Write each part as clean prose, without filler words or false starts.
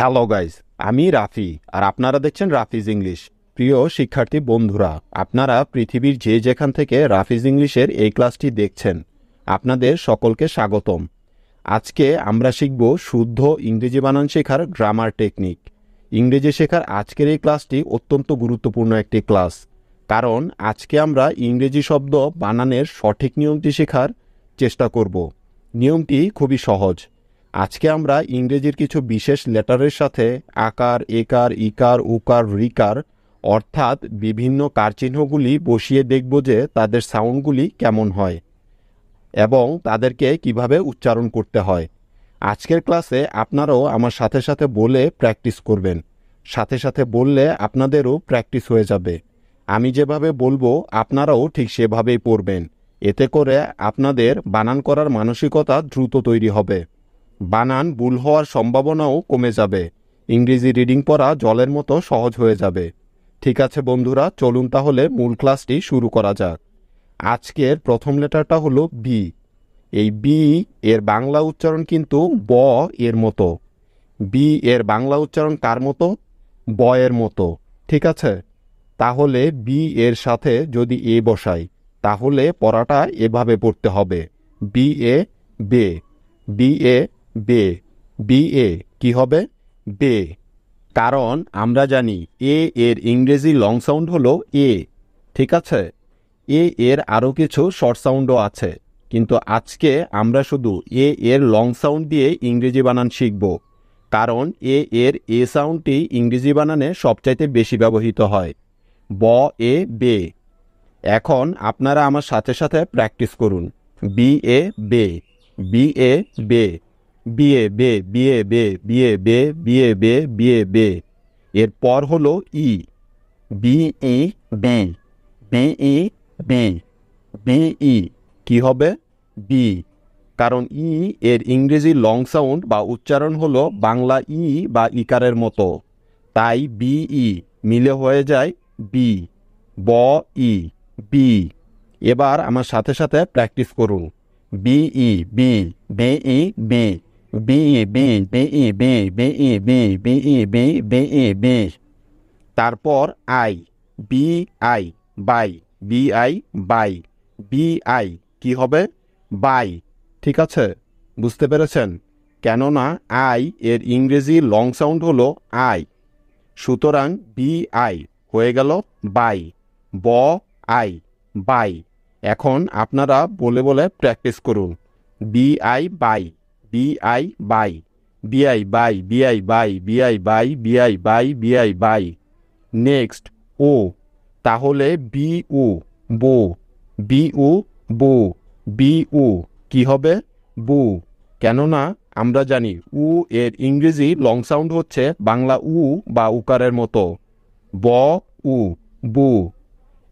Hello guys, আমি রাফি আর আপনারা দেখছেন রাফিজ ইংলিশ। প্রিয় শিক্ষার্থী বন্ধুরা, আপনারা পৃথিবীর যে যেখান থেকে রাফিজ ইংলিশের এই ক্লাসটি দেখছেন, আপনাদের সকলকে স্বাগতম। আজকে আমরা শিখব শুদ্ধ ইংরেজি বানান শেখার গ্রামার টেকনিক। ইংরেজি শেখার আজকের এই ক্লাসটি অত্যন্ত গুরুত্বপূর্ণ একটি ক্লাস, কারণ আজকে আমরা ইংরেজি শব্দ বানানের সঠিক নিয়মটি শেখার চেষ্টা করব। নিয়মটি খুবই সহজ। আজকে আমরা ইংরেজির কিছু বিশেষ লেটারের সাথে আকার, একার, ইকার, উকার, রিকার অর্থাৎ বিভিন্ন কারচিহ্নগুলি বসিয়ে দেখব যে তাদের সাউন্ডগুলি কেমন হয় এবং তাদেরকে কিভাবে উচ্চারণ করতে হয়। আজকের ক্লাসে আপনারাও আমার সাথে সাথে বলে প্র্যাকটিস করবেন। সাথে সাথে বললে আপনাদেরও প্র্যাকটিস হয়ে যাবে। আমি যেভাবে বলবো আপনারাও ঠিক সেভাবেই পড়বেন। এতে করে আপনাদের বানান করার মানসিকতা দ্রুত তৈরি হবে। বানান ভুল হওয়ার সম্ভাবনাও কমে যাবে। ইংরেজি রিডিং পড়া জলের মতো সহজ হয়ে যাবে। ঠিক আছে বন্ধুরা, চলুন তাহলে মূল ক্লাসটি শুরু করা যাক। আজকের প্রথম লেটারটা হলো বি। এই বি এর বাংলা উচ্চারণ কিন্তু ব এর মতো। বি এর বাংলা উচ্চারণ কার মতো? ব এর মতো। ঠিক আছে, তাহলে বি এর সাথে যদি এ বসাই তাহলে পড়াটা এভাবে পড়তে হবে, বি এ বে, বি এ বে, বি এ কি হবে? বে। কারণ আমরা জানি এ এর ইংরেজি লং সাউন্ড হলো এ। ঠিক আছে, এ এর আরও কিছু শর্ট সাউন্ডও আছে, কিন্তু আজকে আমরা শুধু এ এর লং সাউন্ড দিয়ে ইংরেজি বানান শিখব, কারণ এ এর এ সাউন্ডটি ইংরেজি বানানে সবচাইতে বেশি ব্যবহৃত হয়। ব এ বে। এখন আপনারা আমার সাথে সাথে প্র্যাকটিস করুন। বি এ বে, বি এ বে, বি এ বে, বি এ বে, বি এ বে, বি এ বে, বি এ বে। এরপর হলো E, B E B, B E B, B E কি হবে? বি। কারণ ই এর ইংরেজি লং সাউন্ড বা উচ্চারণ হলো বাংলা ই বা ইকারের মতো, তাই বি ই মিলে হয়ে যায় বি। ব ই বি। এবার আমার সাথে সাথে প্র্যাকটিস করুন। B E be, B E B, B E be, B E be, B E be, B E be, B E be. তারপর I, B I by, B I by, B I কি হবে? By. ঠিক আছে, বুঝতে পেরেছেন? কেননা I এর ইংরেজি লং সাউন্ড হলো আই, সুতরাং বি আই হয়ে গেল বাই। ব আই বাই। এখন আপনারা বলে বলে প্র্যাকটিস করুন। B I by, B I by, B I by, B I by, B I by, B I by, B I by. Next O, তাহলে বি উ বো, বি উ বো, বি উ কি হবে? বু। কেননা আমরা জানি উ এর ইংরেজি লং সাউন্ড হচ্ছে বাংলা উ বা উকারের মতো। ব উ বু।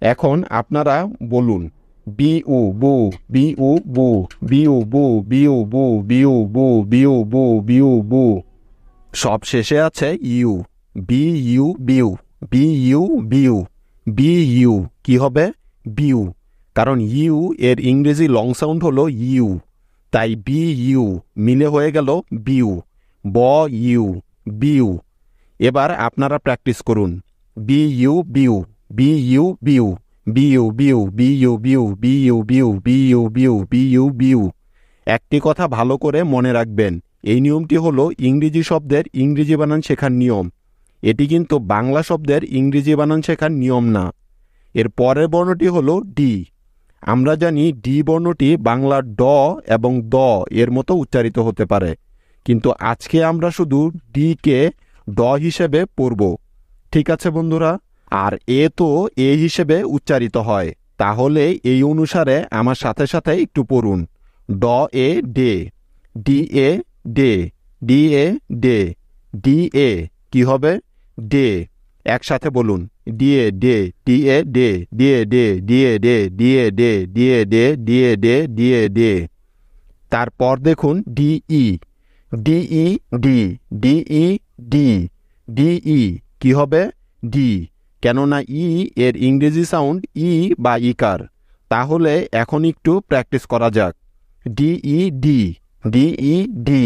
এখন আপনারা বলুন বি উ বু, বি উ বু, বি উ বু, বি উ বু, বি উ বু, বি উ বু, বি উ বু। সব শেষে আছে ইউ, বি ইউ বিউ, বি ইউ বিউ, বি ইউ কি হবে? বিউ। কারণ ইউ এর ইংরেজি লং সাউন্ড হলো ইউ, তাই বি ইউ মিলে হয়ে গেল বিউ। ব ইউ বিউ। এবার আপনারা প্র্যাকটিস করুন। বি ইউ বিউ, বি ইউ বিউ, বি ইউ বিউ, বি ইউ বিউ, বি ইউ বিউ, বি ইউ বিউ, বি ইউ বিউ। একটি কথা ভালো করে মনে রাখবেন, এই নিয়মটি হলো ইংরেজি শব্দের ইংরেজি বানান শেখার নিয়ম। এটি কিন্তু বাংলা শব্দের ইংরেজি বানান শেখার নিয়ম না। এর পরের বর্ণটি হলো ডি। আমরা জানি ডি বর্ণটি বাংলার ড এবং দ এর মতো উচ্চারিত হতে পারে, কিন্তু আজকে আমরা শুধু ডি কে ড হিসেবে পড়ব। ঠিক আছে বন্ধুরা? আর এ তো এ হিসেবে উচ্চারিত হয়, তাহলে এই অনুসারে আমার সাথে সাথে একটু পড়ুন। D A day, D A day, D A day, D A কি হবে? ডে। একসাথে বলুন, D A day, D A day, D A day, D A day, D A day, D A day, D A day, D A day. তারপর দেখুন D E, D E de, D E de, D E কি হবে? D. কেননা ই এর ইংরেজি সাউন্ড ই বা ইকার। তাহলে এখন একটু প্র্যাকটিস করা যাক। D E de, D E de,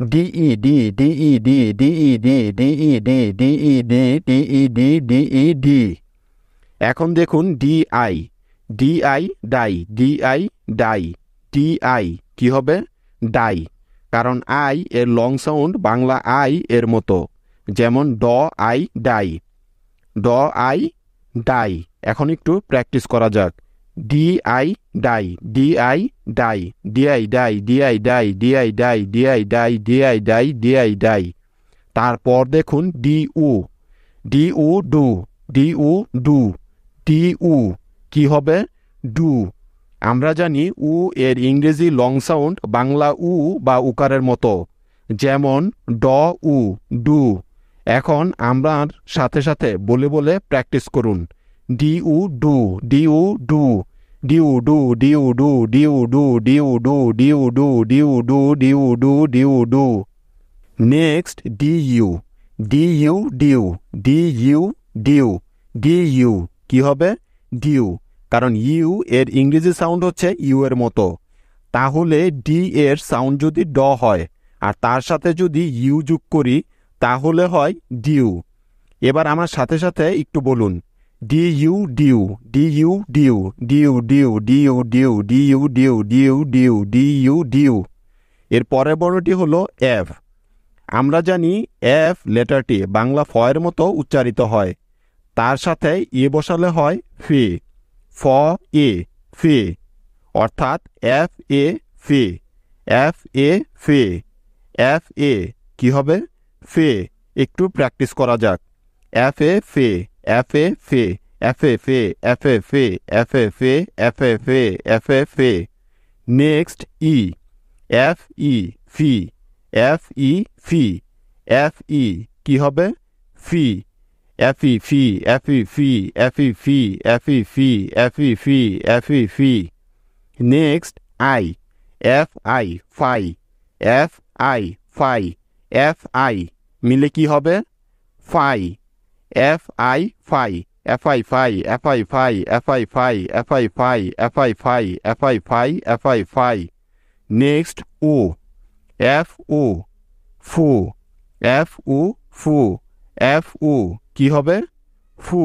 DE D DE D DE D DE D DE D DE D DE D। এখন দেখুন DI DI die DI die DI কি হবে ডাই কারণ আই এর লং সাউন্ড বাংলা আই এর মতো যেমন ড আই ডাই ড আই ডাই। এখন একটু প্র্যাকটিস করা যাক DI die DI die DI die DI die DI die DI die DI die DI die. তারপর দেখুন DU DU du DU du DU কি হবে ডু। আমরা জানি উ এর ইংরেজি লং সাউন্ড বাংলা উ বা উকারের মতো যেমন ড উ ডু। এখন আমরা সাথে সাথে বলে বলে প্র্যাকটিস করুন DU du DU du DU du DU du DU du DU du DU du DU du DU du DU du. Next DU DU due DU due DU কি হবে ডিউ কারণ ইউ এর ইংরেজি সাউন্ড হচ্ছে you এর মতো তাহলে D এর সাউন্ড যদি ড হয় আর তার সাথে যদি ইউ যোগ করি তাহলে হয় ডিউ। এবার আমার সাথে সাথে একটু বলুন DU due DU due DU due DU due DU due DU due DU due. এর পরের বর্ণটি হলো এফ। আমরা জানি এফ লেটারটি বাংলা ফ এর মতো উচ্চারিত হয় তার সাথে এ বসালে হয় ফি ফ এ ফি অর্থাৎ এফ এ ফি এফ এ ফি এফ এ কি হবে ফে। একটু প্র্যাকটিস করা যাক এফ এ ফে এফ এ ফে এফ এ ফে এফ এ ফে এফ এ ফে এফ এ ফে এফ এ ফে। Next E F E fee F E fee F E কি হবে fee F E fee F E fee F E fee F E fee F E fee F E fee. Next I F I ফাই F I ফাই F I মিলে কি হবে ফাই F I ফাই F I ফাই F I ফাই F I ফাই এফ আই ফাই এফ আই ফাই এফ আই ফাই F I fi. Next O F O fu F উ ফু এফ উ কি হবে ফু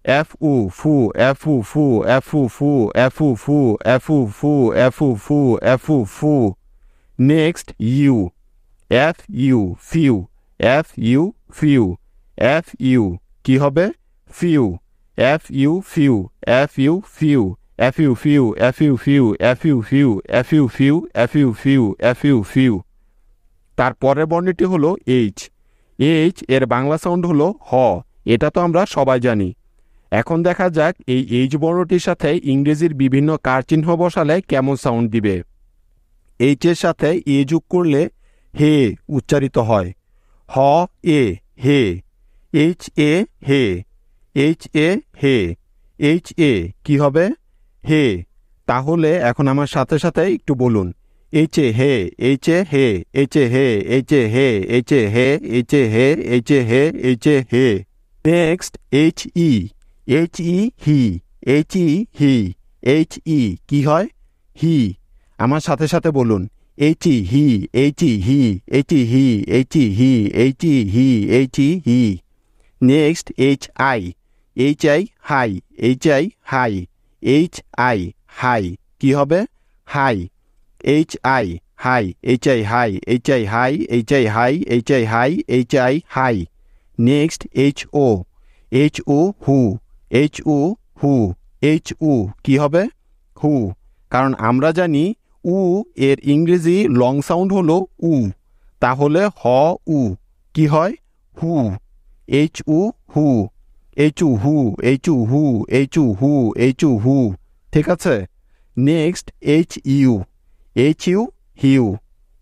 এফ উ ফু এফ উ ফু এফ উ ফু এফ উ ফু এফ উ ফু এফ উ ফু এফ উ ফু। Next U F U few F U few F U কি হবে few F U few F U few F U few F U few F U few F U few F U few F U few. তারপরের বর্ণটি হলো H H এর Bangla sound হলো হ এটা তো আমরা সবাই জানি। এখন দেখা যাক এই এইচ বর্ণটির সাথে ইংরেজির বিভিন্ন কার চিহ্ন বসালে কেমন সাউন্ড দিবে। এইচ এর সাথে এ যোগ করলে হে উচ্চারিত হয় হ A hay H A hay H A hay H A কি হবে হে। তাহলে এখন আমার সাথে সাথে একটু বলুন H A hay H A hay H A hay H A hay H A hay H A hay H A hay H A hay. Next H E he H E he H E কি হয় he. আমার সাথে সাথে বলুন H E he H E he H E he H E he H E he H E he. Next H I hi H I hi H I hi কি হবে hi H I hi H I hi H I hi H I hi H I hi H I hi. Next H O who H O who H উ কি হবে হু কারণ আমরা জানি উ এর ইংরেজি লং সাউন্ড হলো উ তাহলে হ উ কি হয় hu H U hu H U hu H U hu H U hu H U hu ঠিক আছে। Next H U hue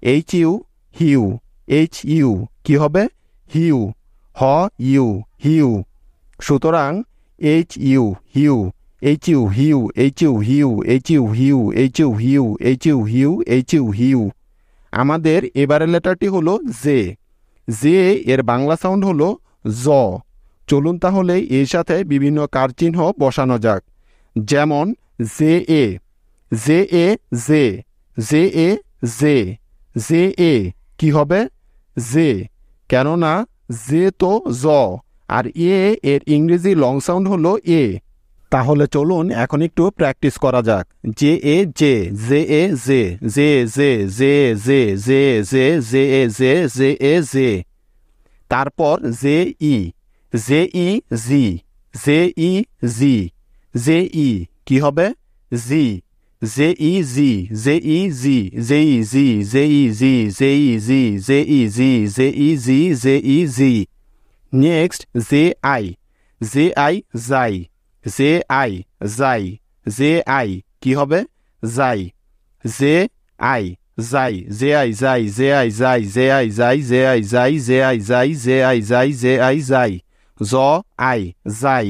H U hue H U কি হবে হিউ হ ইউ হিউ। সুতরাং H U hue H U hue H U hue H U hue H U hue H U hue H U hue. আমাদের এবারের লেটারটি হলো J এর Bangla sound হলো জ। চলুন তাহলে এর সাথে বিভিন্ন কার চিহ্ন বসানো যাক যেমন জে এ কি হবে জে, কেননা জে তো জ, আর এর ইংরেজি লং সাউন্ড হলো এ। তাহলে চলুন এখন একটু প্র্যাকটিস করা যাক। J A jay, J A jay, J J J J J J J A jay, J A jay. তারপর J E, J E gee, J E gee, J E কি হবে gee, J E gee, J E gee, J E gee, J E gee, J E gee, J E gee, J E gee, J E gee. Next J I, J I যাই, J I যাই, J I কি হবে যাই, J I যাই, J I যাই, J I যাই, J I যাই, J I যাই, জে আই যাই, জে আই যাই, জে আই যাই, জ আই যাই।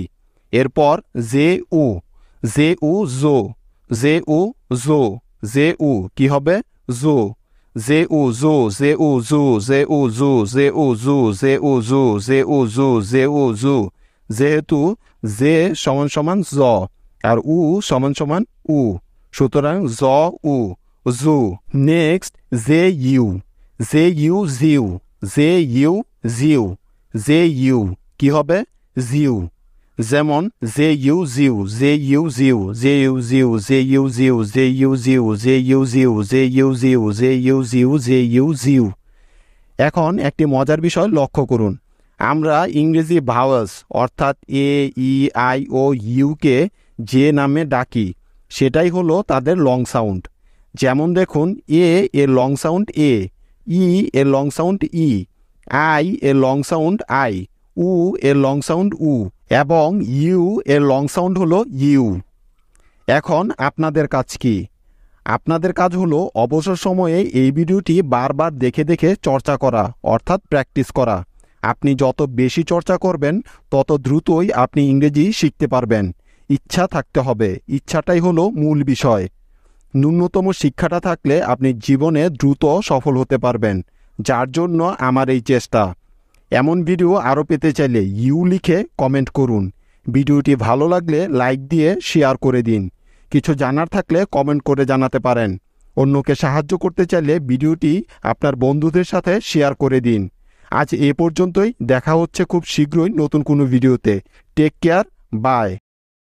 এরপর জে উ, জে উ জো, জে উ জো, জে উ কি হবে জো, জে উ জো, জে উ জু, জে উ জু, জে উ জু, জে উ জু, জে উ জু, জে উ জু। যেহেতু জে সমান সমান জ আর উ সমান সমান উ, সুতরাং জ উ জু। Next J U, J U জিউ, জে ইউ জিউ, জে ইউ কি হবে জিউ, যেমন জে ইউ জিউ, জে ইউ জিউ, জে ইউ জিউ, জে ইউ জিউ, জে ইউ জিউ, জে ইউ জিউ, জে ইউ জিউ, জে ইউ জিউ, জে ইউ জিউ। এখন একটি মজার বিষয় লক্ষ্য করুন। আমরা ইংরেজি ভাওয়েলস অর্থাৎ এ ই আই ও ইউকে যে নামে ডাকি সেটাই হলো তাদের লং সাউন্ড। যেমন দেখুন এর লং সাউন্ড এ, ই এর লং সাউন্ড ই, আই এর লং সাউন্ড আই, উ এর লং সাউন্ড উ, এবং ইউ এর লং সাউন্ড হলো ইউ। এখন আপনাদের কাজ কি? আপনাদের কাজ হলো অবসর সময়ে এই ভিডিওটি বারবার দেখে দেখে চর্চা করা অর্থাৎ প্র্যাকটিস করা। আপনি যত বেশি চর্চা করবেন তত দ্রুতই আপনি ইংরেজি শিখতে পারবেন। ইচ্ছা থাকতে হবে, ইচ্ছাটাই হলো মূল বিষয়। ন্যূনতম শিক্ষাটা থাকলে আপনি জীবনে দ্রুত সফল হতে পারবেন, যার জন্য আমার এই চেষ্টা। এমন ভিডিও আরও পেতে চাইলে ইউ লিখে কমেন্ট করুন। ভিডিওটি ভালো লাগলে লাইক দিয়ে শেয়ার করে দিন। কিছু জানার থাকলে কমেন্ট করে জানাতে পারেন। অন্যকে সাহায্য করতে চাইলে ভিডিওটি আপনার বন্ধুদের সাথে শেয়ার করে দিন। আজ এ পর্যন্তই, দেখা হচ্ছে খুব শীঘ্রই নতুন কোনো ভিডিওতে। Take care, by.